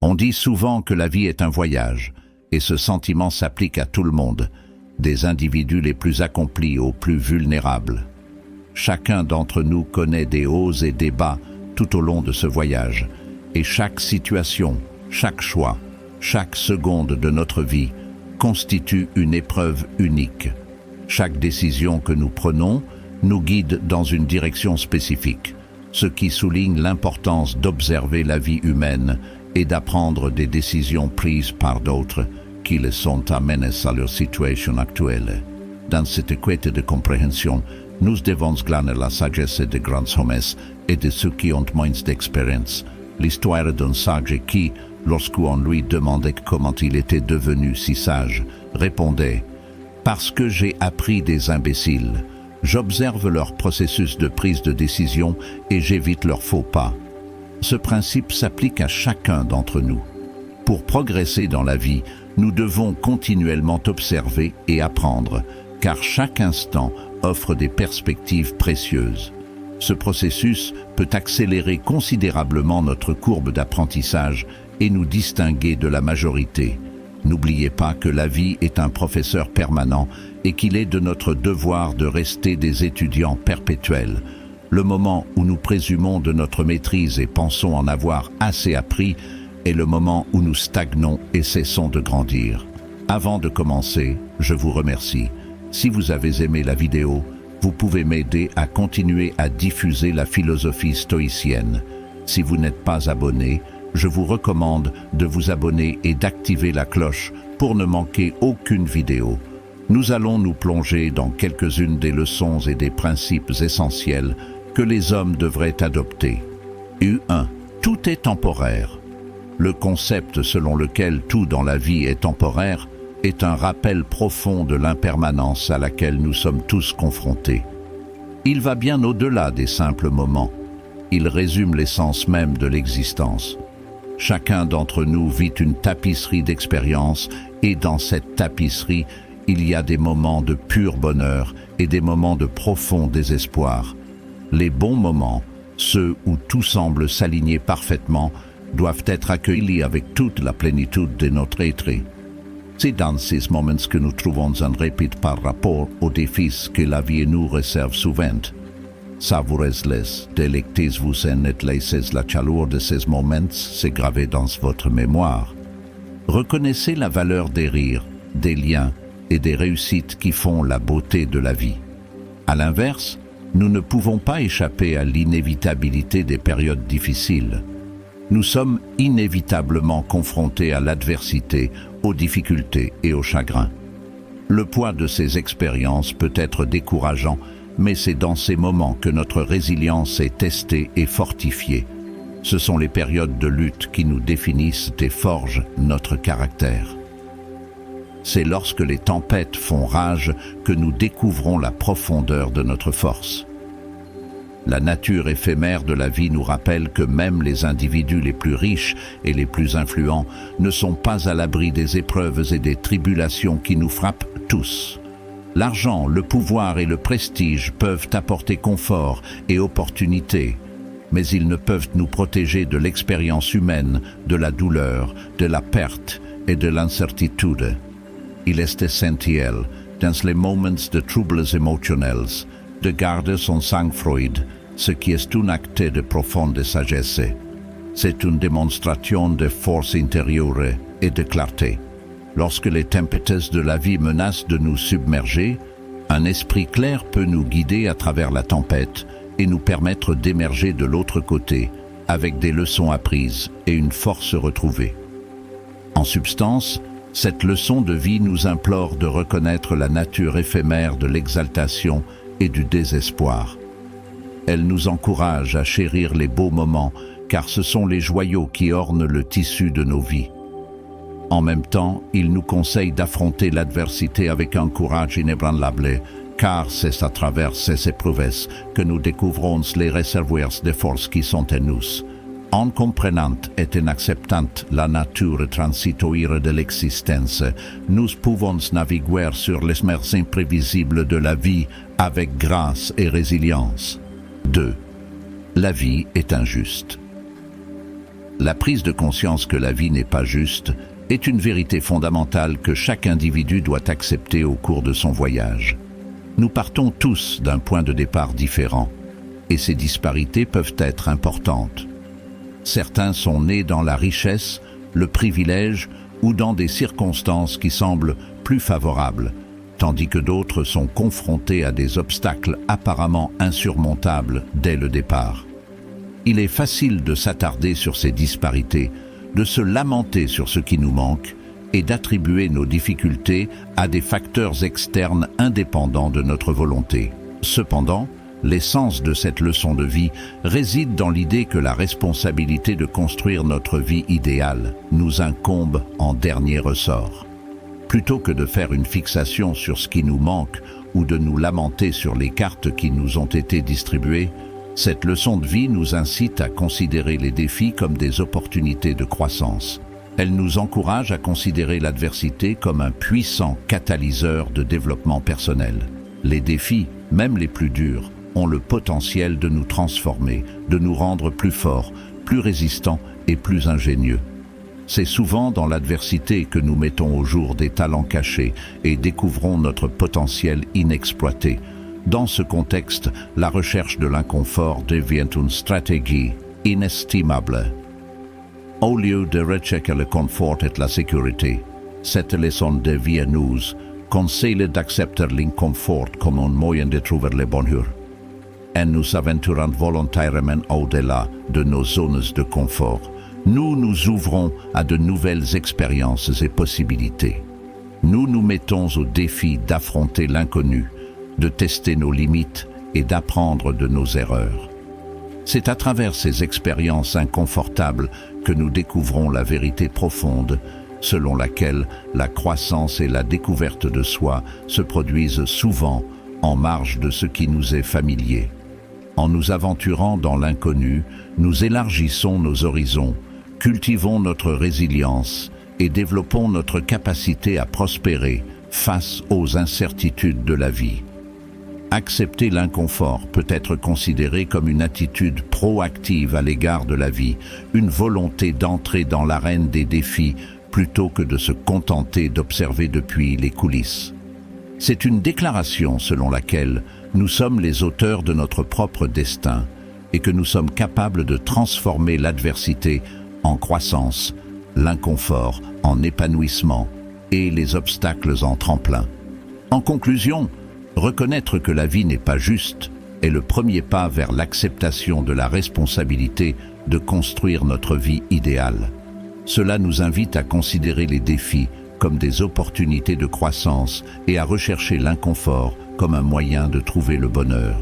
On dit souvent que la vie est un voyage, et ce sentiment s'applique à tout le monde, des individus les plus accomplis aux plus vulnérables. Chacun d'entre nous connaît des hauts et des bas tout au long de ce voyage, et chaque situation, chaque choix, chaque seconde de notre vie constitue une épreuve unique. Chaque décision que nous prenons nous guide dans une direction spécifique, ce qui souligne l'importance d'observer la vie humaine et d'apprendre des décisions prises par d'autres qui les sont amenées à leur situation actuelle. Dans cette quête de compréhension, nous devons glaner la sagesse des grands hommes et de ceux qui ont moins d'expérience. L'histoire d'un sage qui, lorsqu'on lui demandait comment il était devenu si sage, répondait « Parce que j'ai appris des imbéciles. J'observe leur processus de prise de décision et j'évite leurs faux pas. » Ce principe s'applique à chacun d'entre nous. Pour progresser dans la vie, nous devons continuellement observer et apprendre, car chaque instant offre des perspectives précieuses. Ce processus peut accélérer considérablement notre courbe d'apprentissage et nous distinguer de la majorité. N'oubliez pas que la vie est un professeur permanent et qu'il est de notre devoir de rester des étudiants perpétuels. Le moment où nous présumons de notre maîtrise et pensons en avoir assez appris est le moment où nous stagnons et cessons de grandir. Avant de commencer, je vous remercie. Si vous avez aimé la vidéo, vous pouvez m'aider à continuer à diffuser la philosophie stoïcienne. Si vous n'êtes pas abonné, je vous recommande de vous abonner et d'activer la cloche pour ne manquer aucune vidéo. Nous allons nous plonger dans quelques-unes des leçons et des principes essentiels que les hommes devraient adopter. U1. Tout est temporaire. Le concept selon lequel tout dans la vie est temporaire est un rappel profond de l'impermanence à laquelle nous sommes tous confrontés. Il va bien au-delà des simples moments. Il résume l'essence même de l'existence. Chacun d'entre nous vit une tapisserie d'expériences et dans cette tapisserie, il y a des moments de pur bonheur et des moments de profond désespoir. Les bons moments, ceux où tout semble s'aligner parfaitement, doivent être accueillis avec toute la plénitude de notre être. C'est dans ces moments que nous trouvons un répit par rapport aux défis que la vie nous réserve souvent. Savourez-les, délectez-vous-en et laissez la chaleur de ces moments se graver dans votre mémoire. Reconnaissez la valeur des rires, des liens et des réussites qui font la beauté de la vie. À l'inverse, nous ne pouvons pas échapper à l'inévitabilité des périodes difficiles. Nous sommes inévitablement confrontés à l'adversité, aux difficultés et aux chagrins. Le poids de ces expériences peut être décourageant, mais c'est dans ces moments que notre résilience est testée et fortifiée. Ce sont les périodes de lutte qui nous définissent et forgent notre caractère. C'est lorsque les tempêtes font rage que nous découvrons la profondeur de notre force. La nature éphémère de la vie nous rappelle que même les individus les plus riches et les plus influents ne sont pas à l'abri des épreuves et des tribulations qui nous frappent tous. L'argent, le pouvoir et le prestige peuvent apporter confort et opportunité, mais ils ne peuvent nous protéger de l'expérience humaine, de la douleur, de la perte et de l'incertitude. Il est essentiel, dans les moments de troubles émotionnels, de garder son sang-froid, ce qui est un acte de profonde sagesse. C'est une démonstration de force intérieure et de clarté. Lorsque les tempêtes de la vie menacent de nous submerger, un esprit clair peut nous guider à travers la tempête et nous permettre d'émerger de l'autre côté avec des leçons apprises et une force retrouvée. En substance, cette leçon de vie nous implore de reconnaître la nature éphémère de l'exaltation et du désespoir. Elle nous encourage à chérir les beaux moments, car ce sont les joyaux qui ornent le tissu de nos vies. En même temps, il nous conseille d'affronter l'adversité avec un courage inébranlable, car c'est à travers ces épreuves que nous découvrons les réservoirs de force qui sont en nous. En comprenant et en acceptant la nature transitoire de l'existence, nous pouvons naviguer sur les mers imprévisibles de la vie avec grâce et résilience. 2. La vie est injuste. La prise de conscience que la vie n'est pas juste est une vérité fondamentale que chaque individu doit accepter au cours de son voyage. Nous partons tous d'un point de départ différent, et ces disparités peuvent être importantes. Certains sont nés dans la richesse, le privilège ou dans des circonstances qui semblent plus favorables, tandis que d'autres sont confrontés à des obstacles apparemment insurmontables dès le départ. Il est facile de s'attarder sur ces disparités, de se lamenter sur ce qui nous manque et d'attribuer nos difficultés à des facteurs externes indépendants de notre volonté. Cependant, l'essence de cette leçon de vie réside dans l'idée que la responsabilité de construire notre vie idéale nous incombe en dernier ressort. Plutôt que de faire une fixation sur ce qui nous manque ou de nous lamenter sur les cartes qui nous ont été distribuées, cette leçon de vie nous incite à considérer les défis comme des opportunités de croissance. Elle nous encourage à considérer l'adversité comme un puissant catalyseur de développement personnel. Les défis, même les plus durs, ont le potentiel de nous transformer, de nous rendre plus forts, plus résistants et plus ingénieux. C'est souvent dans l'adversité que nous mettons au jour des talents cachés et découvrons notre potentiel inexploité. Dans ce contexte, la recherche de l'inconfort devient une stratégie inestimable. Au lieu de rechercher le confort et la sécurité, cette leçon de vie nous conseille d'accepter l'inconfort comme un moyen de trouver le bonheur. En nous aventurant volontairement au-delà de nos zones de confort, nous nous ouvrons à de nouvelles expériences et possibilités. Nous nous mettons au défi d'affronter l'inconnu, de tester nos limites et d'apprendre de nos erreurs. C'est à travers ces expériences inconfortables que nous découvrons la vérité profonde, selon laquelle la croissance et la découverte de soi se produisent souvent en marge de ce qui nous est familier. En nous aventurant dans l'inconnu, nous élargissons nos horizons, cultivons notre résilience et développons notre capacité à prospérer face aux incertitudes de la vie. Accepter l'inconfort peut être considéré comme une attitude proactive à l'égard de la vie, une volonté d'entrer dans l'arène des défis plutôt que de se contenter d'observer depuis les coulisses. C'est une déclaration selon laquelle nous sommes les auteurs de notre propre destin et que nous sommes capables de transformer l'adversité en croissance, l'inconfort en épanouissement et les obstacles en tremplin. En conclusion, reconnaître que la vie n'est pas juste est le premier pas vers l'acceptation de la responsabilité de construire notre vie idéale. Cela nous invite à considérer les défis comme des opportunités de croissance et à rechercher l'inconfort comme un moyen de trouver le bonheur.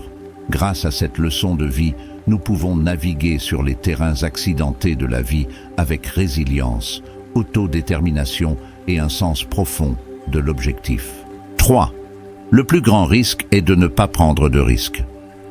Grâce à cette leçon de vie, nous pouvons naviguer sur les terrains accidentés de la vie avec résilience, autodétermination et un sens profond de l'objectif. 3. Le plus grand risque est de ne pas prendre de risques.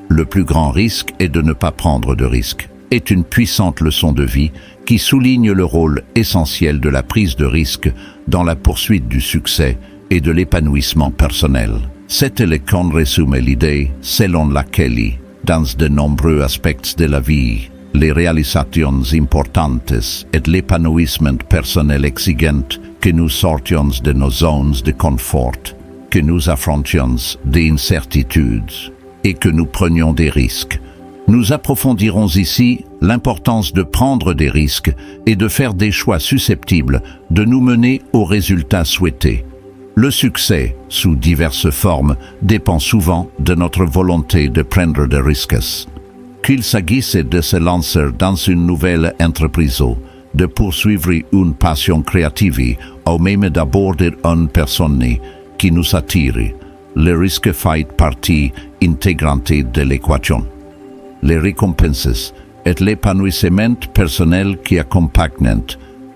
Le plus grand risque est de ne pas prendre de risques est une puissante leçon de vie qui souligne le rôle essentiel de la prise de risque dans la poursuite du succès et de l'épanouissement personnel. Cet élément résume l'idée selon laquelle, dans de nombreux aspects de la vie, les réalisations importantes et l'épanouissement personnel exigent que nous sortions de nos zones de confort, que nous affrontions des incertitudes et que nous prenions des risques. Nous approfondirons ici l'importance de prendre des risques et de faire des choix susceptibles de nous mener aux résultats souhaités. Le succès, sous diverses formes, dépend souvent de notre volonté de prendre des risques. Qu'il s'agisse de se lancer dans une nouvelle entreprise, de poursuivre une passion créative ou même d'aborder une personne qui nous attire, le risque fait partie intégrante de l'équation. Les récompenses et l'épanouissement personnel qui accompagnent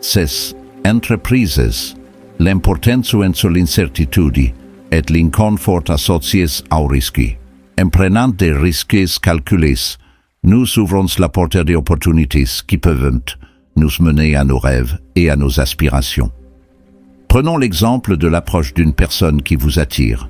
ces entreprises, l'importance de l'incertitude et l'inconfort associés au risque. En prenant des risques calculés, nous ouvrons la porte des opportunités qui peuvent nous mener à nos rêves et à nos aspirations. Prenons l'exemple de l'approche d'une personne qui vous attire.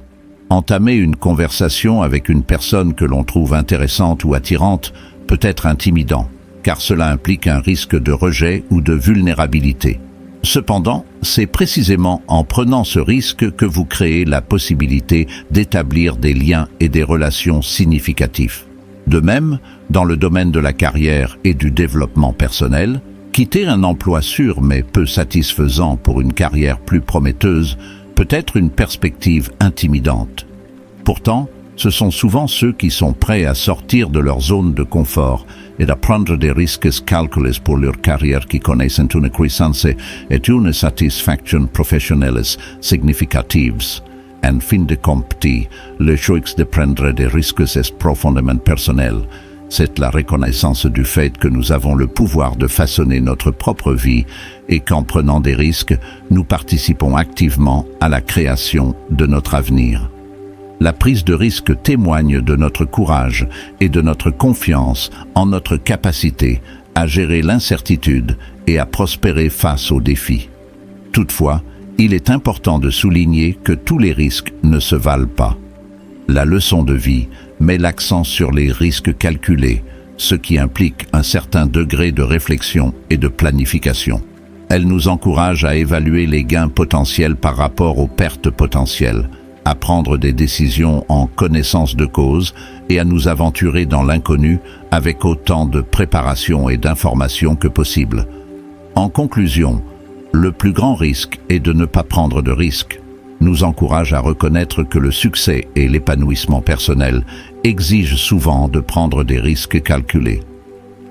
Entamer une conversation avec une personne que l'on trouve intéressante ou attirante peut être intimidant, car cela implique un risque de rejet ou de vulnérabilité. Cependant, c'est précisément en prenant ce risque que vous créez la possibilité d'établir des liens et des relations significatifs. De même, dans le domaine de la carrière et du développement personnel, quitter un emploi sûr mais peu satisfaisant pour une carrière plus prometteuse peut être une perspective intimidante. Pourtant, ce sont souvent ceux qui sont prêts à sortir de leur zone de confort et à prendre des risques calculés pour leur carrière qui connaissent une croissance et une satisfaction professionnelle significatives. En fin de compte, le choix de prendre des risques est profondément personnel. C'est la reconnaissance du fait que nous avons le pouvoir de façonner notre propre vie et qu'en prenant des risques, nous participons activement à la création de notre avenir. La prise de risque témoigne de notre courage et de notre confiance en notre capacité à gérer l'incertitude et à prospérer face aux défis. Toutefois, il est important de souligner que tous les risques ne se valent pas. La leçon de vie met l'accent sur les risques calculés, ce qui implique un certain degré de réflexion et de planification. Elle nous encourage à évaluer les gains potentiels par rapport aux pertes potentielles, à prendre des décisions en connaissance de cause et à nous aventurer dans l'inconnu avec autant de préparation et d'information que possible. En conclusion, le plus grand risque est de ne pas prendre de risques. Nous encourage à reconnaître que le succès et l'épanouissement personnel exigent souvent de prendre des risques calculés.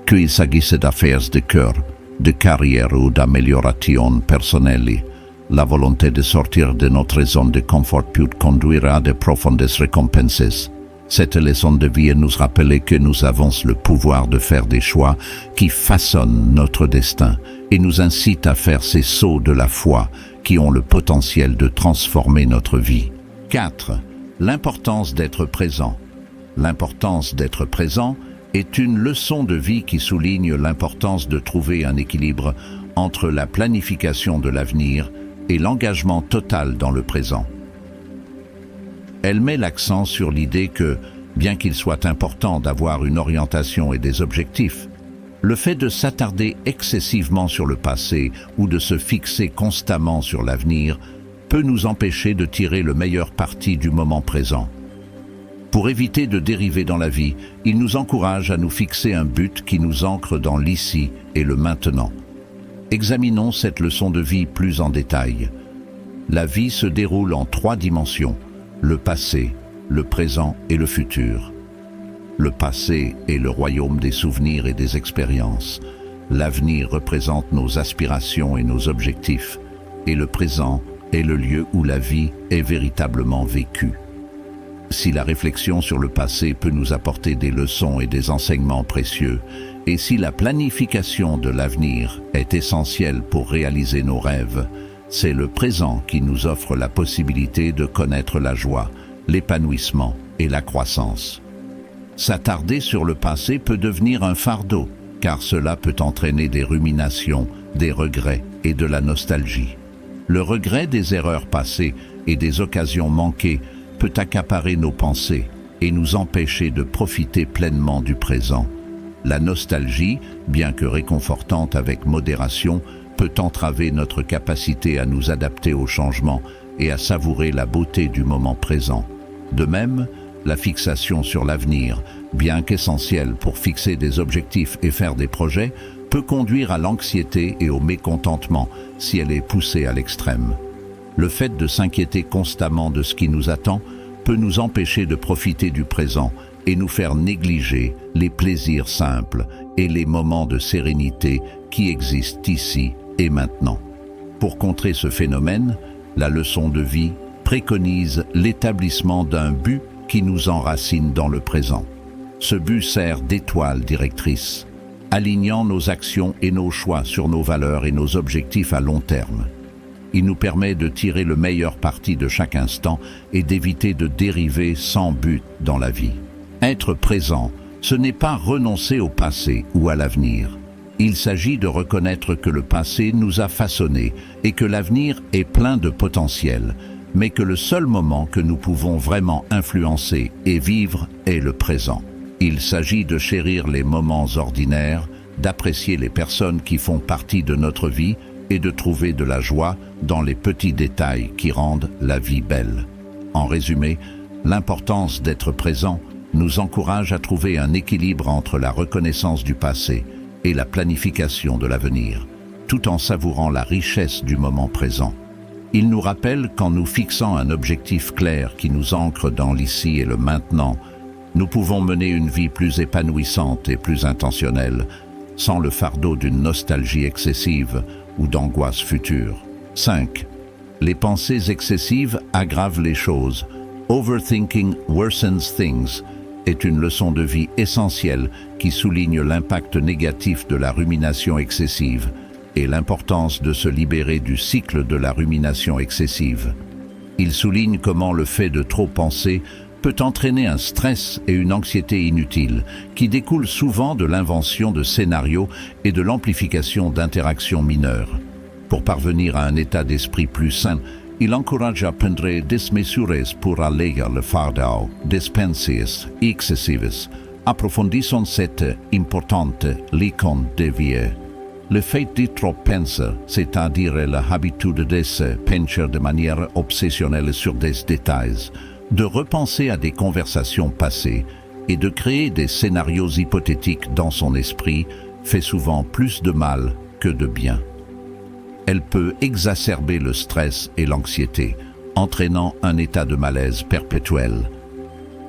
Qu'il s'agisse d'affaires de cœur, de carrière ou d'amélioration personnelle, la volonté de sortir de notre zone de confort peut conduire à de profondes récompenses. Cette leçon de vie nous rappelle que nous avons le pouvoir de faire des choix qui façonnent notre destin et nous incite à faire ces sauts de la foi qui ont le potentiel de transformer notre vie. 4. L'importance d'être présent. L'importance d'être présent est une leçon de vie qui souligne l'importance de trouver un équilibre entre la planification de l'avenir et l'engagement total dans le présent. Elle met l'accent sur l'idée que, bien qu'il soit important d'avoir une orientation et des objectifs, le fait de s'attarder excessivement sur le passé ou de se fixer constamment sur l'avenir peut nous empêcher de tirer le meilleur parti du moment présent. Pour éviter de dériver dans la vie, il nous encourage à nous fixer un but qui nous ancre dans l'ici et le maintenant. Examinons cette leçon de vie plus en détail. La vie se déroule en 3 dimensions, le passé, le présent et le futur. Le passé est le royaume des souvenirs et des expériences. L'avenir représente nos aspirations et nos objectifs. Et le présent est le lieu où la vie est véritablement vécue. Si la réflexion sur le passé peut nous apporter des leçons et des enseignements précieux, et si la planification de l'avenir est essentielle pour réaliser nos rêves, c'est le présent qui nous offre la possibilité de connaître la joie, l'épanouissement et la croissance. S'attarder sur le passé peut devenir un fardeau, car cela peut entraîner des ruminations, des regrets et de la nostalgie. Le regret des erreurs passées et des occasions manquées peut accaparer nos pensées et nous empêcher de profiter pleinement du présent. La nostalgie, bien que réconfortante avec modération, peut entraver notre capacité à nous adapter aux changements et à savourer la beauté du moment présent. De même, la fixation sur l'avenir, bien qu'essentielle pour fixer des objectifs et faire des projets, peut conduire à l'anxiété et au mécontentement si elle est poussée à l'extrême. Le fait de s'inquiéter constamment de ce qui nous attend peut nous empêcher de profiter du présent et nous faire négliger les plaisirs simples et les moments de sérénité qui existent ici et maintenant. Pour contrer ce phénomène, la leçon de vie préconise l'établissement d'un but qui nous enracine dans le présent. Ce but sert d'étoile directrice, alignant nos actions et nos choix sur nos valeurs et nos objectifs à long terme. Il nous permet de tirer le meilleur parti de chaque instant et d'éviter de dériver sans but dans la vie. Être présent, ce n'est pas renoncer au passé ou à l'avenir. Il s'agit de reconnaître que le passé nous a façonnés et que l'avenir est plein de potentiel, mais que le seul moment que nous pouvons vraiment influencer et vivre est le présent. Il s'agit de chérir les moments ordinaires, d'apprécier les personnes qui font partie de notre vie et de trouver de la joie dans les petits détails qui rendent la vie belle. En résumé, l'importance d'être présent nous encourage à trouver un équilibre entre la reconnaissance du passé et la planification de l'avenir, tout en savourant la richesse du moment présent. Il nous rappelle qu'en nous fixant un objectif clair qui nous ancre dans l'ici et le maintenant, nous pouvons mener une vie plus épanouissante et plus intentionnelle, sans le fardeau d'une nostalgie excessive ou d'angoisse future. 5. Les pensées excessives aggravent les choses. Overthinking worsens things est une leçon de vie essentielle qui souligne l'impact négatif de la rumination excessive et l'importance de se libérer du cycle de la rumination excessive. Il souligne comment le fait de trop penser peut entraîner un stress et une anxiété inutiles qui découlent souvent de l'invention de scénarios et de l'amplification d'interactions mineures. Pour parvenir à un état d'esprit plus sain, il encourage à prendre des mesures pour alléger le fardeau des pensées excessives, approfondissant cette importante licon de vie. Le fait de trop penser, c'est-à-dire l'habitude de se pencher de manière obsessionnelle sur des détails, de repenser à des conversations passées et de créer des scénarios hypothétiques dans son esprit, fait souvent plus de mal que de bien. Elle peut exacerber le stress et l'anxiété, entraînant un état de malaise perpétuel.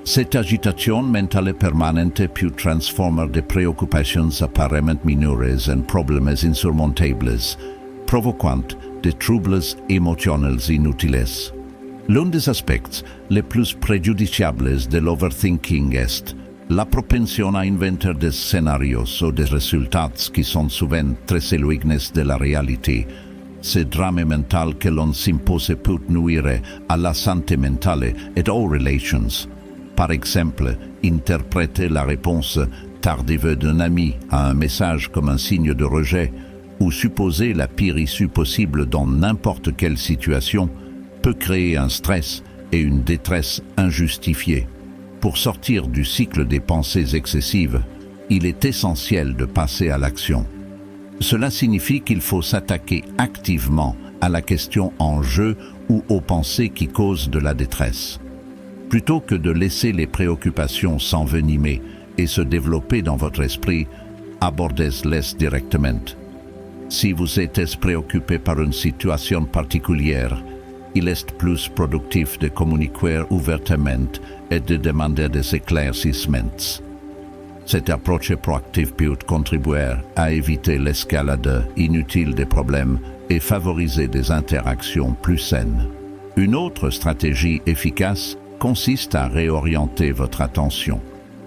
Cette agitation mentale permanente peut transformer des préoccupations apparemment mineures en problèmes insurmontables, provoquant des troubles émotionnels inutiles. L'un des aspects les plus préjudiciables de l'overthinking est la propension à inventer des scénarios ou des résultats qui sont souvent très éloignés de la réalité. Ce drame mental que l'on s'impose peut nuire à la santé mentale et aux relations. Par exemple, interpréter la réponse tardive d'un ami à un message comme un signe de rejet ou supposer la pire issue possible dans n'importe quelle situation peut créer un stress et une détresse injustifiée. Pour sortir du cycle des pensées excessives, il est essentiel de passer à l'action. Cela signifie qu'il faut s'attaquer activement à la question en jeu ou aux pensées qui causent de la détresse. Plutôt que de laisser les préoccupations s'envenimer et se développer dans votre esprit, abordez-les directement. Si vous êtes préoccupé par une situation particulière, il est plus productif de communiquer ouvertement et de demander des éclaircissements. Cette approche proactive peut contribuer à éviter l'escalade inutile des problèmes et favoriser des interactions plus saines. Une autre stratégie efficace consiste à réorienter votre attention.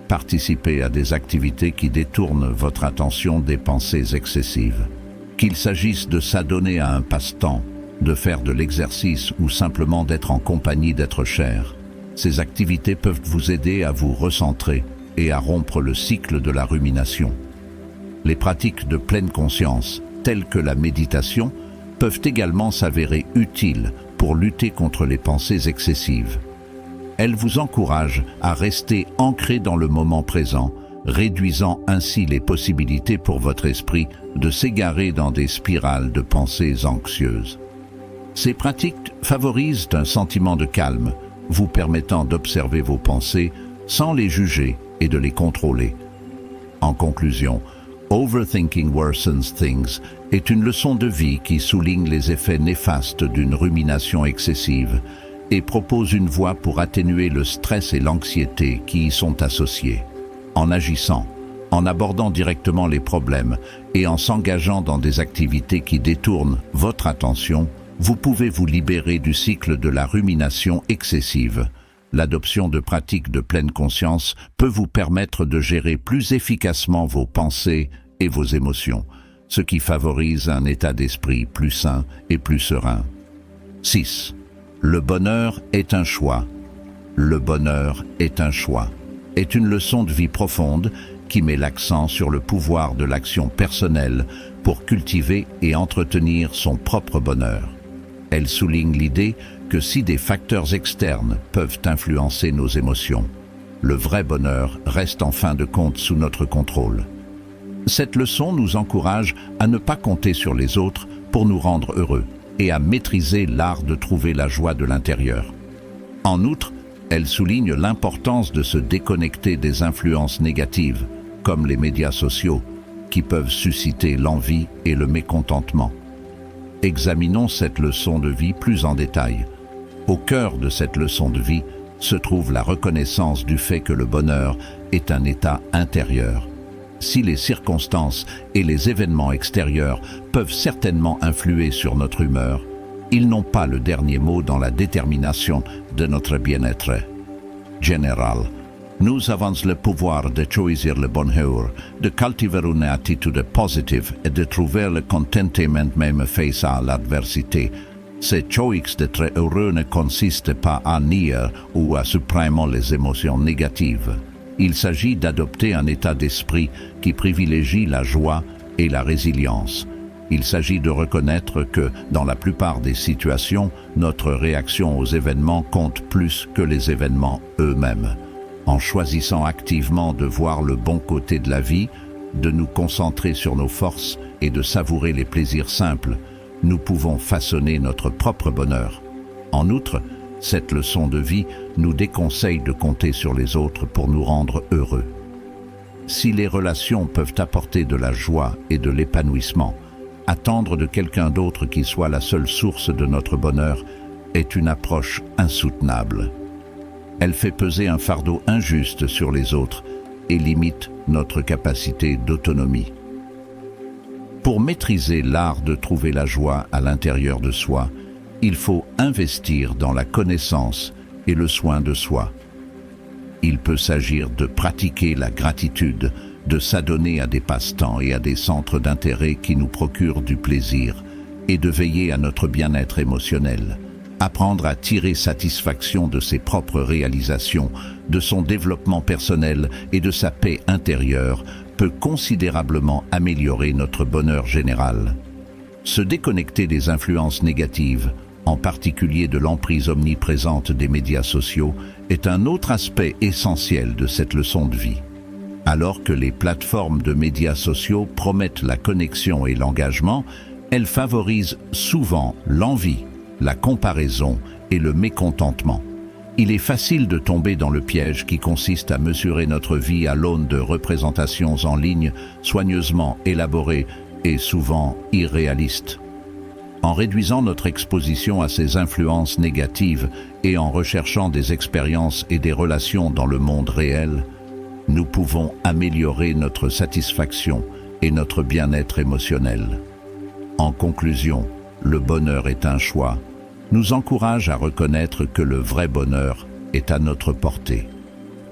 Participez à des activités qui détournent votre attention des pensées excessives. Qu'il s'agisse de s'adonner à un passe-temps, de faire de l'exercice ou simplement d'être en compagnie d'êtres chers, ces activités peuvent vous aider à vous recentrer et à rompre le cycle de la rumination. Les pratiques de pleine conscience, telles que la méditation, peuvent également s'avérer utiles pour lutter contre les pensées excessives. Elles vous encouragent à rester ancré dans le moment présent, réduisant ainsi les possibilités pour votre esprit de s'égarer dans des spirales de pensées anxieuses. Ces pratiques favorisent un sentiment de calme, vous permettant d'observer vos pensées sans les juger et de les contrôler. En conclusion, Overthinking Worsens Things est une leçon de vie qui souligne les effets néfastes d'une rumination excessive et propose une voie pour atténuer le stress et l'anxiété qui y sont associés. En agissant, en abordant directement les problèmes et en s'engageant dans des activités qui détournent votre attention, vous pouvez vous libérer du cycle de la rumination excessive. L'adoption de pratiques de pleine conscience peut vous permettre de gérer plus efficacement vos pensées et vos émotions, ce qui favorise un état d'esprit plus sain et plus serein. 6. Le bonheur est un choix. Le bonheur est un choix est une leçon de vie profonde qui met l'accent sur le pouvoir de l'action personnelle pour cultiver et entretenir son propre bonheur. Elle souligne l'idée que si des facteurs externes peuvent influencer nos émotions, le vrai bonheur reste en fin de compte sous notre contrôle. Cette leçon nous encourage à ne pas compter sur les autres pour nous rendre heureux et à maîtriser l'art de trouver la joie de l'intérieur. En outre, elle souligne l'importance de se déconnecter des influences négatives, comme les médias sociaux, qui peuvent susciter l'envie et le mécontentement. Examinons cette leçon de vie plus en détail. Au cœur de cette leçon de vie se trouve la reconnaissance du fait que le bonheur est un état intérieur. Si les circonstances et les événements extérieurs peuvent certainement influer sur notre humeur, ils n'ont pas le dernier mot dans la détermination de notre bien-être général. Nous avons le pouvoir de choisir le bonheur, de cultiver une attitude positive et de trouver le contentement même face à l'adversité. Ce choix d'être heureux ne consiste pas à nier ou à supprimer les émotions négatives. Il s'agit d'adopter un état d'esprit qui privilégie la joie et la résilience. Il s'agit de reconnaître que, dans la plupart des situations, notre réaction aux événements compte plus que les événements eux-mêmes. En choisissant activement de voir le bon côté de la vie, de nous concentrer sur nos forces et de savourer les plaisirs simples, nous pouvons façonner notre propre bonheur. En outre, cette leçon de vie nous déconseille de compter sur les autres pour nous rendre heureux. Si les relations peuvent apporter de la joie et de l'épanouissement, attendre de quelqu'un d'autre qui soit la seule source de notre bonheur est une approche insoutenable. Elle fait peser un fardeau injuste sur les autres et limite notre capacité d'autonomie. Pour maîtriser l'art de trouver la joie à l'intérieur de soi, il faut investir dans la connaissance et le soin de soi. Il peut s'agir de pratiquer la gratitude, de s'adonner à des passe-temps et à des centres d'intérêt qui nous procurent du plaisir et de veiller à notre bien-être émotionnel. Apprendre à tirer satisfaction de ses propres réalisations, de son développement personnel et de sa paix intérieure peut considérablement améliorer notre bonheur général. Se déconnecter des influences négatives, en particulier de l'emprise omniprésente des médias sociaux, est un autre aspect essentiel de cette leçon de vie. Alors que les plateformes de médias sociaux promettent la connexion et l'engagement, elles favorisent souvent l'envie, la comparaison et le mécontentement. Il est facile de tomber dans le piège qui consiste à mesurer notre vie à l'aune de représentations en ligne soigneusement élaborées et souvent irréalistes. En réduisant notre exposition à ces influences négatives et en recherchant des expériences et des relations dans le monde réel, nous pouvons améliorer notre satisfaction et notre bien-être émotionnel. En conclusion, le bonheur est un choix, nous encourage à reconnaître que le vrai bonheur est à notre portée.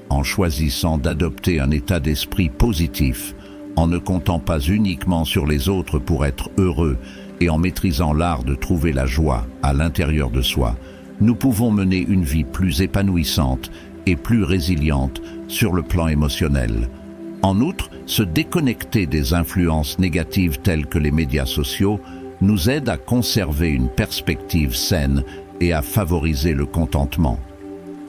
En choisissant d'adopter un état d'esprit positif, en ne comptant pas uniquement sur les autres pour être heureux et en maîtrisant l'art de trouver la joie à l'intérieur de soi, nous pouvons mener une vie plus épanouissante et plus résiliente sur le plan émotionnel. En outre, se déconnecter des influences négatives telles que les médias sociaux nous aide à conserver une perspective saine et à favoriser le contentement.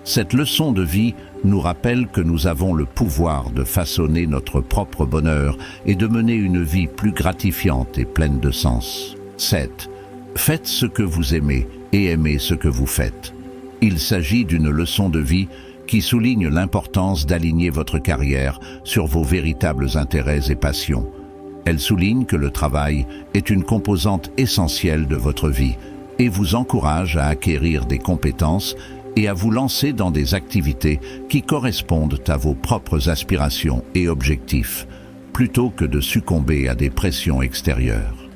Cette leçon de vie nous rappelle que nous avons le pouvoir de façonner notre propre bonheur et de mener une vie plus gratifiante et pleine de sens. 7. Faites ce que vous aimez et aimez ce que vous faites. Il s'agit d'une leçon de vie qui souligne l'importance d'aligner votre carrière sur vos véritables intérêts et passions. Elle souligne que le travail est une composante essentielle de votre vie et vous encourage à acquérir des compétences et à vous lancer dans des activités qui correspondent à vos propres aspirations et objectifs, plutôt que de succomber à des pressions extérieures.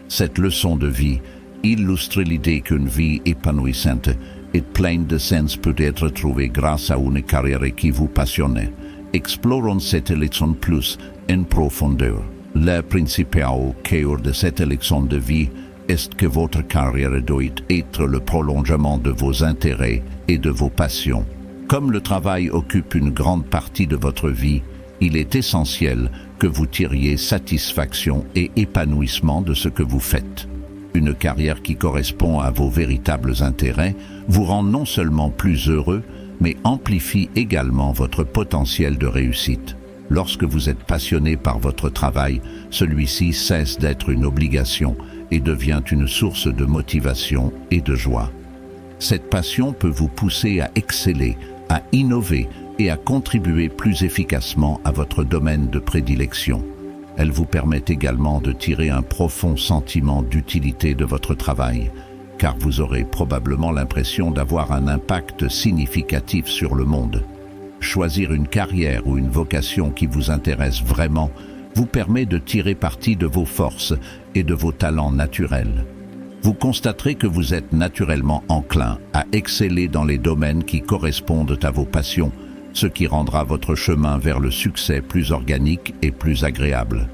Cette leçon de vie illustre l'idée qu'une vie épanouissante et pleine de sens peut être trouvée grâce à une carrière qui vous passionne. Explorons cette leçon plus en profondeur. Le principal cœur de cette leçon de vie est que votre carrière doit être le prolongement de vos intérêts et de vos passions. Comme le travail occupe une grande partie de votre vie, il est essentiel que vous tiriez satisfaction et épanouissement de ce que vous faites. Une carrière qui correspond à vos véritables intérêts vous rend non seulement plus heureux, mais amplifie également votre potentiel de réussite. Lorsque vous êtes passionné par votre travail, celui-ci cesse d'être une obligation et devient une source de motivation et de joie. Cette passion peut vous pousser à exceller, à innover et à contribuer plus efficacement à votre domaine de prédilection. Elle vous permet également de tirer un profond sentiment d'utilité de votre travail, car vous aurez probablement l'impression d'avoir un impact significatif sur le monde. Choisir une carrière ou une vocation qui vous intéresse vraiment vous permet de tirer parti de vos forces et de vos talents naturels. Vous constaterez que vous êtes naturellement enclin à exceller dans les domaines qui correspondent à vos passions, ce qui rendra votre chemin vers le succès plus organique et plus agréable.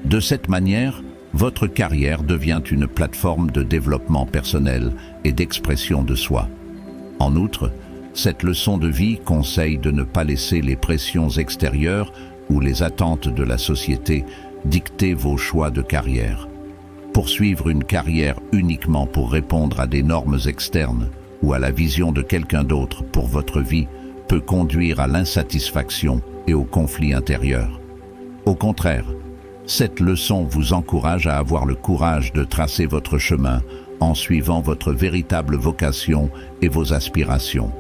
De cette manière, votre carrière devient une plateforme de développement personnel et d'expression de soi. En outre, cette leçon de vie conseille de ne pas laisser les pressions extérieures ou les attentes de la société dicter vos choix de carrière. Poursuivre une carrière uniquement pour répondre à des normes externes ou à la vision de quelqu'un d'autre pour votre vie peut conduire à l'insatisfaction et au conflit intérieur. Au contraire, cette leçon vous encourage à avoir le courage de tracer votre chemin en suivant votre véritable vocation et vos aspirations.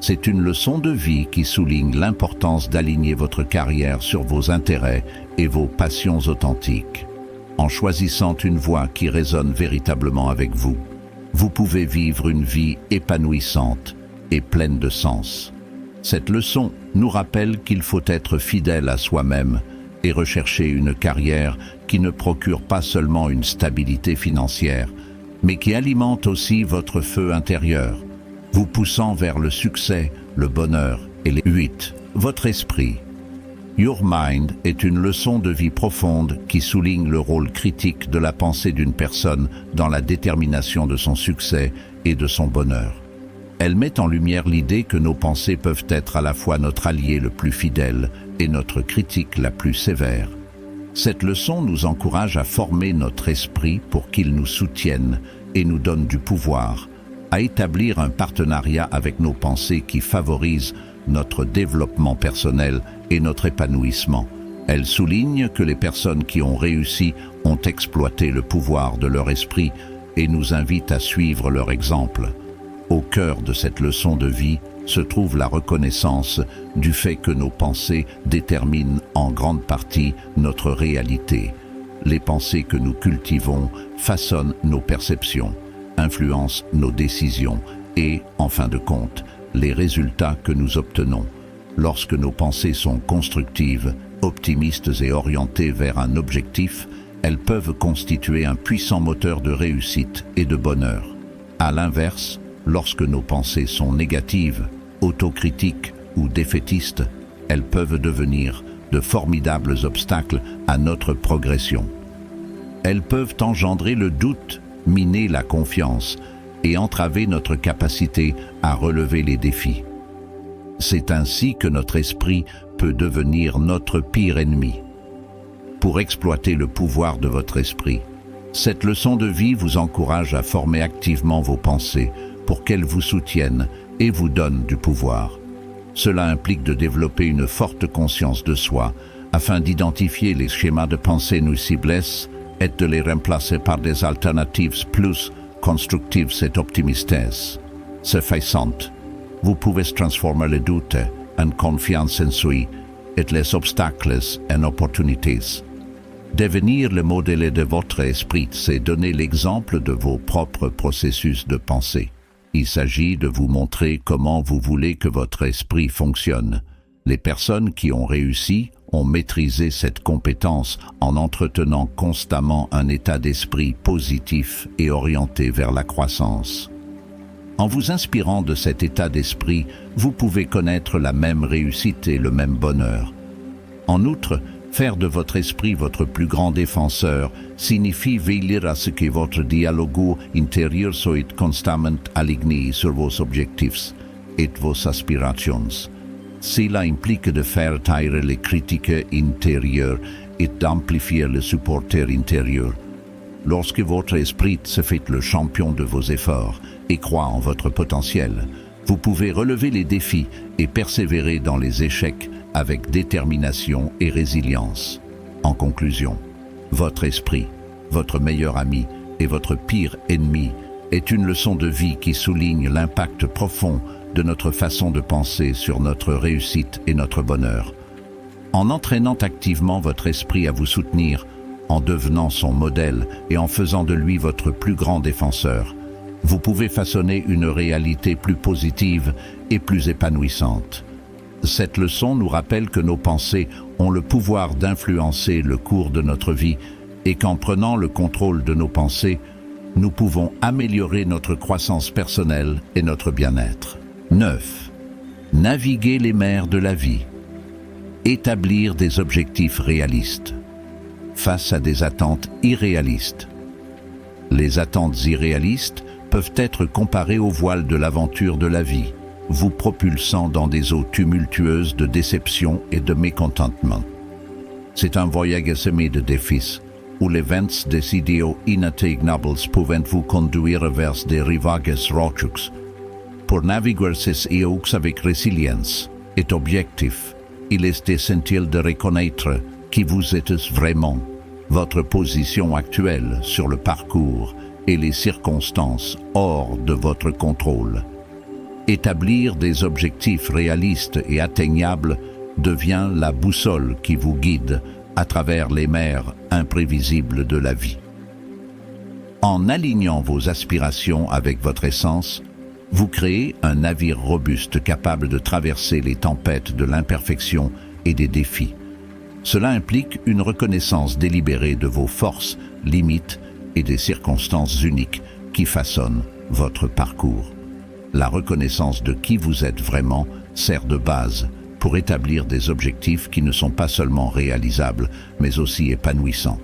C'est une leçon de vie qui souligne l'importance d'aligner votre carrière sur vos intérêts et vos passions authentiques. En choisissant une voie qui résonne véritablement avec vous, vous pouvez vivre une vie épanouissante et pleine de sens. Cette leçon nous rappelle qu'il faut être fidèle à soi-même et rechercher une carrière qui ne procure pas seulement une stabilité financière, mais qui alimente aussi votre feu intérieur, vous poussant vers le succès, le bonheur et les 8. Votre esprit. Your Mind est une leçon de vie profonde qui souligne le rôle critique de la pensée d'une personne dans la détermination de son succès et de son bonheur. Elle met en lumière l'idée que nos pensées peuvent être à la fois notre allié le plus fidèle et notre critique la plus sévère. Cette leçon nous encourage à former notre esprit pour qu'il nous soutienne et nous donne du pouvoir, à établir un partenariat avec nos pensées qui favorise notre développement personnel et notre épanouissement. Elle souligne que les personnes qui ont réussi ont exploité le pouvoir de leur esprit et nous invite à suivre leur exemple. Au cœur de cette leçon de vie se trouve la reconnaissance du fait que nos pensées déterminent en grande partie notre réalité. Les pensées que nous cultivons façonnent nos perceptions, influencent nos décisions et, en fin de compte, les résultats que nous obtenons. Lorsque nos pensées sont constructives, optimistes et orientées vers un objectif, elles peuvent constituer un puissant moteur de réussite et de bonheur. À l'inverse, lorsque nos pensées sont négatives, autocritiques ou défaitistes, elles peuvent devenir de formidables obstacles à notre progression. Elles peuvent engendrer le doute, miner la confiance et entraver notre capacité à relever les défis. C'est ainsi que notre esprit peut devenir notre pire ennemi. Pour exploiter le pouvoir de votre esprit, cette leçon de vie vous encourage à former activement vos pensées pour qu'elles vous soutiennent et vous donnent du pouvoir. Cela implique de développer une forte conscience de soi afin d'identifier les schémas de pensée nuisibles et de les remplacer par des alternatives plus constructives et optimistes. Ce faisant, vous pouvez transformer le doute en confiance en soi et les obstacles en opportunités. Devenir le modèle de votre esprit, c'est donner l'exemple de vos propres processus de pensée. Il s'agit de vous montrer comment vous voulez que votre esprit fonctionne. Les personnes qui ont réussi ont maîtrisé cette compétence en entretenant constamment un état d'esprit positif et orienté vers la croissance. En vous inspirant de cet état d'esprit, vous pouvez connaître la même réussite et le même bonheur. En outre, faire de votre esprit votre plus grand défenseur signifie veiller à ce que votre dialogue intérieur soit constamment aligné sur vos objectifs et vos aspirations. Cela implique de faire taire les critiques intérieures et d'amplifier le supporter intérieur. Lorsque votre esprit se fait le champion de vos efforts et croit en votre potentiel, Vous pouvez relever les défis et persévérer dans les échecs avec détermination et résilience. En conclusion, votre esprit, votre meilleur ami et votre pire ennemi est une leçon de vie qui souligne l'impact profond de notre façon de penser sur notre réussite et notre bonheur. En entraînant activement votre esprit à vous soutenir, en devenant son modèle et en faisant de lui votre plus grand défenseur, vous pouvez façonner une réalité plus positive et plus épanouissante. Cette leçon nous rappelle que nos pensées ont le pouvoir d'influencer le cours de notre vie et qu'en prenant le contrôle de nos pensées, nous pouvons améliorer notre croissance personnelle et notre bien-être. 9. Naviguer les mers de la vie. Établir des objectifs réalistes. Face à des attentes irréalistes. Les attentes irréalistes peuvent être comparées aux voiles de l'aventure de la vie, vous propulsant dans des eaux tumultueuses de déception et de mécontentement. C'est un voyage semé de défis, où les vents des idéaux inatteignables peuvent vous conduire vers des rivages rocheux. Pour naviguer ces eaux avec résilience et objectif, il est essentiel de reconnaître qui vous êtes vraiment, votre position actuelle sur le parcours et les circonstances hors de votre contrôle. Établir des objectifs réalistes et atteignables devient la boussole qui vous guide à travers les mers imprévisibles de la vie. En alignant vos aspirations avec votre essence, vous créez un navire robuste capable de traverser les tempêtes de l'imperfection et des défis. Cela implique une reconnaissance délibérée de vos forces, limites et des circonstances uniques qui façonnent votre parcours. La reconnaissance de qui vous êtes vraiment sert de base pour établir des objectifs qui ne sont pas seulement réalisables, mais aussi épanouissants.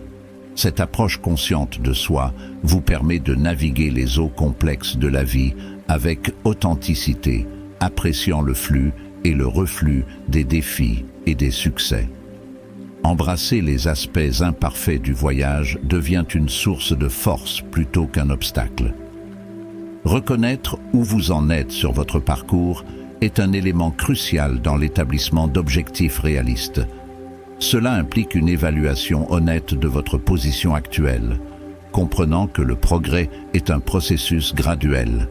Cette approche consciente de soi vous permet de naviguer les eaux complexes de la vie avec authenticité, appréciant le flux et le reflux des défis et des succès. Embrasser les aspects imparfaits du voyage devient une source de force plutôt qu'un obstacle. Reconnaître où vous en êtes sur votre parcours est un élément crucial dans l'établissement d'objectifs réalistes. Cela implique une évaluation honnête de votre position actuelle, comprenant que le progrès est un processus graduel.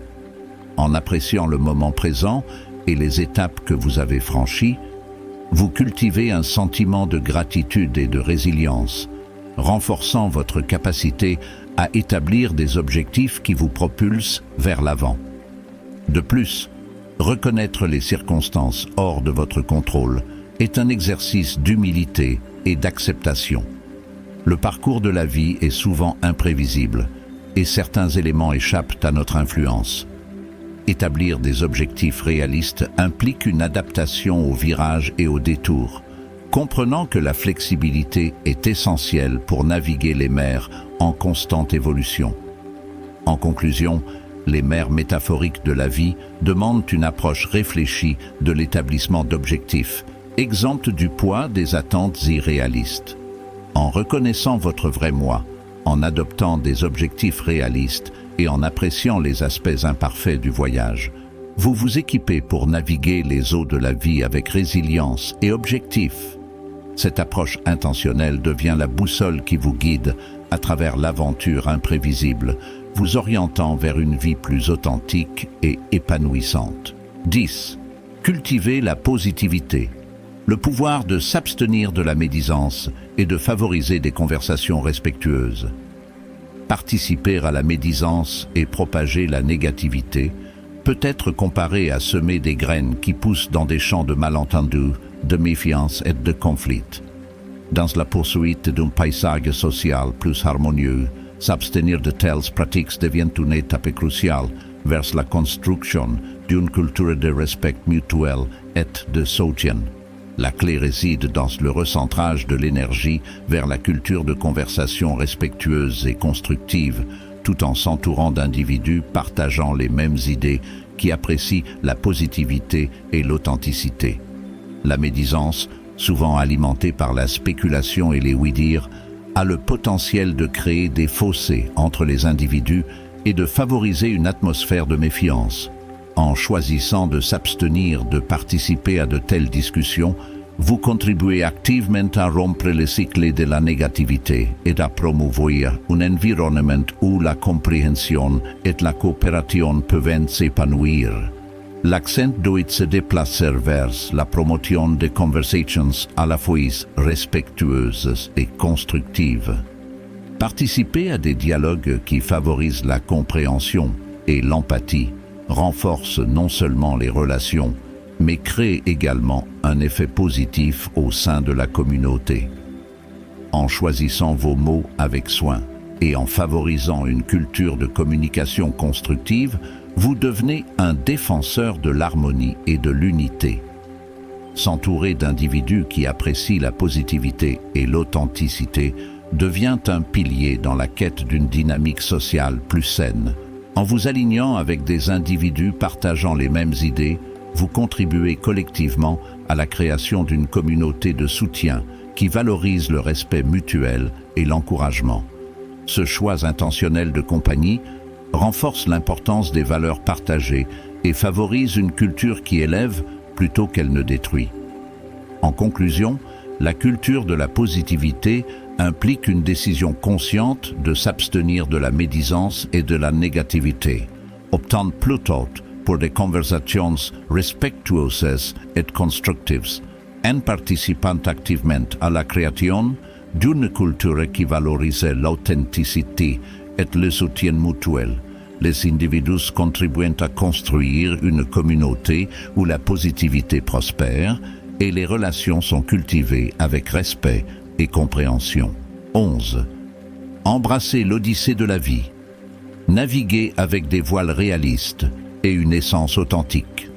En appréciant le moment présent et les étapes que vous avez franchies, vous cultivez un sentiment de gratitude et de résilience, renforçant votre capacité à établir des objectifs qui vous propulsent vers l'avant. De plus, reconnaître les circonstances hors de votre contrôle est un exercice d'humilité et d'acceptation. Le parcours de la vie est souvent imprévisible et certains éléments échappent à notre influence. Établir des objectifs réalistes implique une adaptation aux virages et aux détours, comprenant que la flexibilité est essentielle pour naviguer les mers en constante évolution. En conclusion, les mers métaphoriques de la vie demandent une approche réfléchie de l'établissement d'objectifs, exempte du poids des attentes irréalistes. En reconnaissant votre vrai moi, en adoptant des objectifs réalistes et en appréciant les aspects imparfaits du voyage, vous vous équipez pour naviguer les eaux de la vie avec résilience et objectif. Cette approche intentionnelle devient la boussole qui vous guide à travers l'aventure imprévisible, vous orientant vers une vie plus authentique et épanouissante. 10. Cultiver la positivité. Le pouvoir de s'abstenir de la médisance et de favoriser des conversations respectueuses. Participer à la médisance et propager la négativité peut être comparé à semer des graines qui poussent dans des champs de malentendus, de méfiance et de conflit. Dans la poursuite d'un paysage social plus harmonieux, s'abstenir de telles pratiques devient une étape cruciale vers la construction d'une culture de respect mutuel et de soutien. La clé réside dans le recentrage de l'énergie vers la culture de conversation respectueuse et constructive, tout en s'entourant d'individus partageant les mêmes idées qui apprécient la positivité et l'authenticité. La médisance, souvent alimentée par la spéculation et les oui-dire, a le potentiel de créer des fossés entre les individus et de favoriser une atmosphère de méfiance. En choisissant de s'abstenir de participer à de telles discussions, vous contribuez activement à rompre le cycle de la négativité et à promouvoir un environnement où la compréhension et la coopération peuvent s'épanouir. L'accent doit se déplacer vers la promotion de conversations à la fois respectueuses et constructives. Participer à des dialogues qui favorisent la compréhension et l'empathie renforce non seulement les relations, mais crée également un effet positif au sein de la communauté. En choisissant vos mots avec soin et en favorisant une culture de communication constructive, vous devenez un défenseur de l'harmonie et de l'unité. S'entourer d'individus qui apprécient la positivité et l'authenticité devient un pilier dans la quête d'une dynamique sociale plus saine. En vous alignant avec des individus partageant les mêmes idées, vous contribuez collectivement à la création d'une communauté de soutien qui valorise le respect mutuel et l'encouragement. Ce choix intentionnel de compagnie renforce l'importance des valeurs partagées et favorise une culture qui élève plutôt qu'elle ne détruit. En conclusion, la culture de la positivité implique une décision consciente de s'abstenir de la médisance et de la négativité, optant plutôt pour des conversations respectueuses et constructives, en participant activement à la création d'une culture qui valorise l'authenticité et le soutien mutuel. Les individus contribuent à construire une communauté où la positivité prospère et les relations sont cultivées avec respect et compréhension. 11. Embrasser l'odyssée de la vie. Naviguer avec des voiles réalistes et une essence authentique.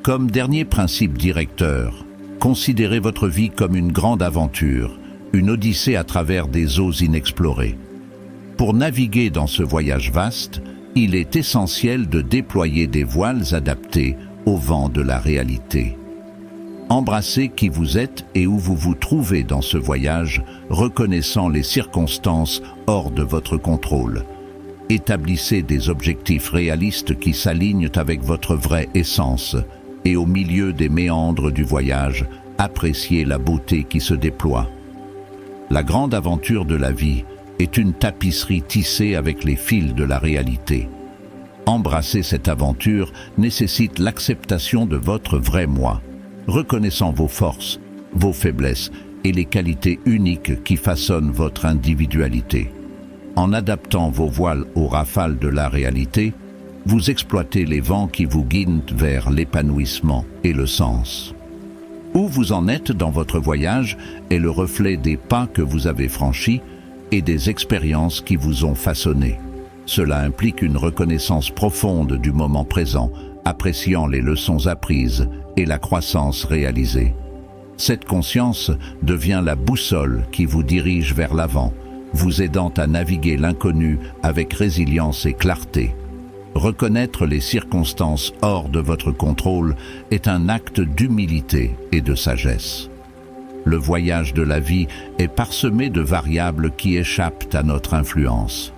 Comme dernier principe directeur, considérez votre vie comme une grande aventure, une odyssée à travers des eaux inexplorées. Pour naviguer dans ce voyage vaste, il est essentiel de déployer des voiles adaptées au vent de la réalité. Embrassez qui vous êtes et où vous vous trouvez dans ce voyage, reconnaissant les circonstances hors de votre contrôle. Établissez des objectifs réalistes qui s'alignent avec votre vraie essence, et au milieu des méandres du voyage, appréciez la beauté qui se déploie. La grande aventure de la vie est une tapisserie tissée avec les fils de la réalité. Embrasser cette aventure nécessite l'acceptation de votre vrai moi, reconnaissant vos forces, vos faiblesses et les qualités uniques qui façonnent votre individualité. En adaptant vos voiles aux rafales de la réalité, vous exploitez les vents qui vous guident vers l'épanouissement et le sens. Où vous en êtes dans votre voyage est le reflet des pas que vous avez franchis et des expériences qui vous ont façonné. Cela implique une reconnaissance profonde du moment présent, appréciant les leçons apprises et la croissance réalisée. Cette conscience devient la boussole qui vous dirige vers l'avant, vous aidant à naviguer l'inconnu avec résilience et clarté. Reconnaître les circonstances hors de votre contrôle est un acte d'humilité et de sagesse. Le voyage de la vie est parsemé de variables qui échappent à notre influence.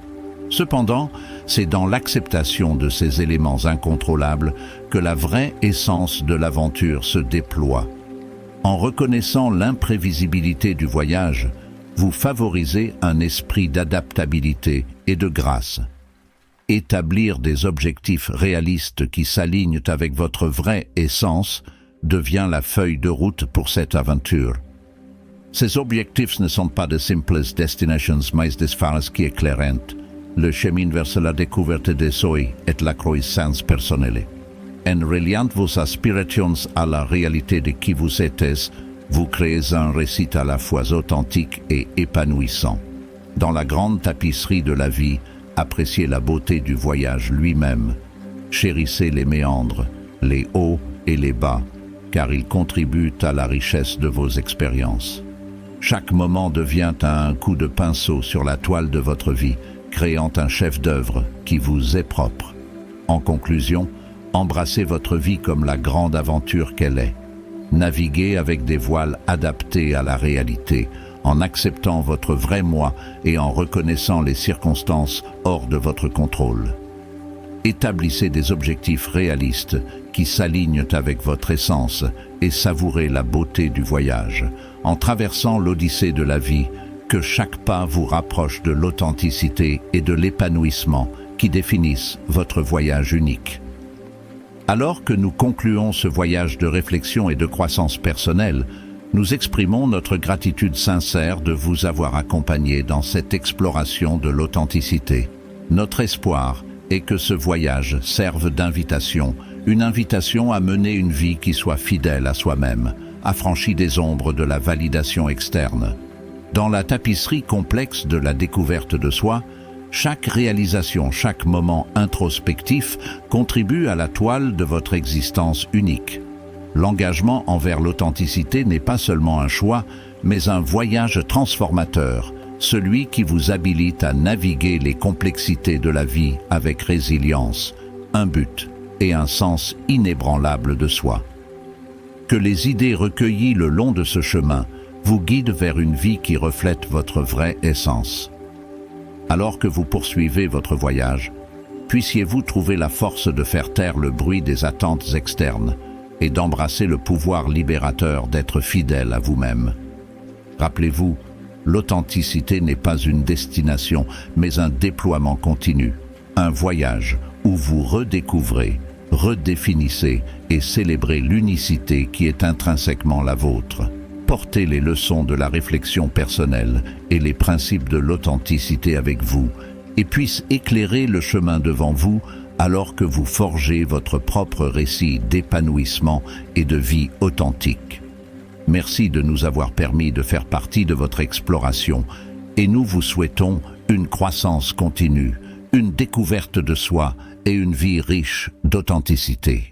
Cependant, c'est dans l'acceptation de ces éléments incontrôlables que la vraie essence de l'aventure se déploie. En reconnaissant l'imprévisibilité du voyage, vous favorisez un esprit d'adaptabilité et de grâce. Établir des objectifs réalistes qui s'alignent avec votre vraie essence devient la feuille de route pour cette aventure. Ces objectifs ne sont pas de simples destinations, mais des phares qui éclairent le chemin vers la découverte des soi et la croissance personnelle. En reliant vos aspirations à la réalité de qui vous êtes, vous créez un récit à la fois authentique et épanouissant. Dans la grande tapisserie de la vie, appréciez la beauté du voyage lui-même. Chérissez les méandres, les hauts et les bas, car ils contribuent à la richesse de vos expériences. Chaque moment devient un coup de pinceau sur la toile de votre vie, créant un chef-d'œuvre qui vous est propre. En conclusion, embrassez votre vie comme la grande aventure qu'elle est. Naviguez avec des voiles adaptées à la réalité, en acceptant votre vrai moi et en reconnaissant les circonstances hors de votre contrôle. Établissez des objectifs réalistes qui s'alignent avec votre essence et savourez la beauté du voyage. En traversant l'odyssée de la vie, que chaque pas vous rapproche de l'authenticité et de l'épanouissement qui définissent votre voyage unique. Alors que nous concluons ce voyage de réflexion et de croissance personnelle, nous exprimons notre gratitude sincère de vous avoir accompagné dans cette exploration de l'authenticité. Notre espoir est que ce voyage serve d'invitation, une invitation à mener une vie qui soit fidèle à soi-même, affranchie des ombres de la validation externe. Dans la tapisserie complexe de la découverte de soi, chaque réalisation, chaque moment introspectif contribue à la toile de votre existence unique. L'engagement envers l'authenticité n'est pas seulement un choix, mais un voyage transformateur, celui qui vous habilite à naviguer les complexités de la vie avec résilience, un but et un sens inébranlable de soi. Que les idées recueillies le long de ce chemin vous guident vers une vie qui reflète votre vraie essence. Alors que vous poursuivez votre voyage, puissiez-vous trouver la force de faire taire le bruit des attentes externes et d'embrasser le pouvoir libérateur d'être fidèle à vous-même. Rappelez-vous, l'authenticité n'est pas une destination, mais un déploiement continu, un voyage où vous redécouvrez, redéfinissez et célébrez l'unicité qui est intrinsèquement la vôtre. Portez les leçons de la réflexion personnelle et les principes de l'authenticité avec vous et puisse éclairer le chemin devant vous alors que vous forgez votre propre récit d'épanouissement et de vie authentique. Merci de nous avoir permis de faire partie de votre exploration et nous vous souhaitons une croissance continue, une découverte de soi et une vie riche d'authenticité.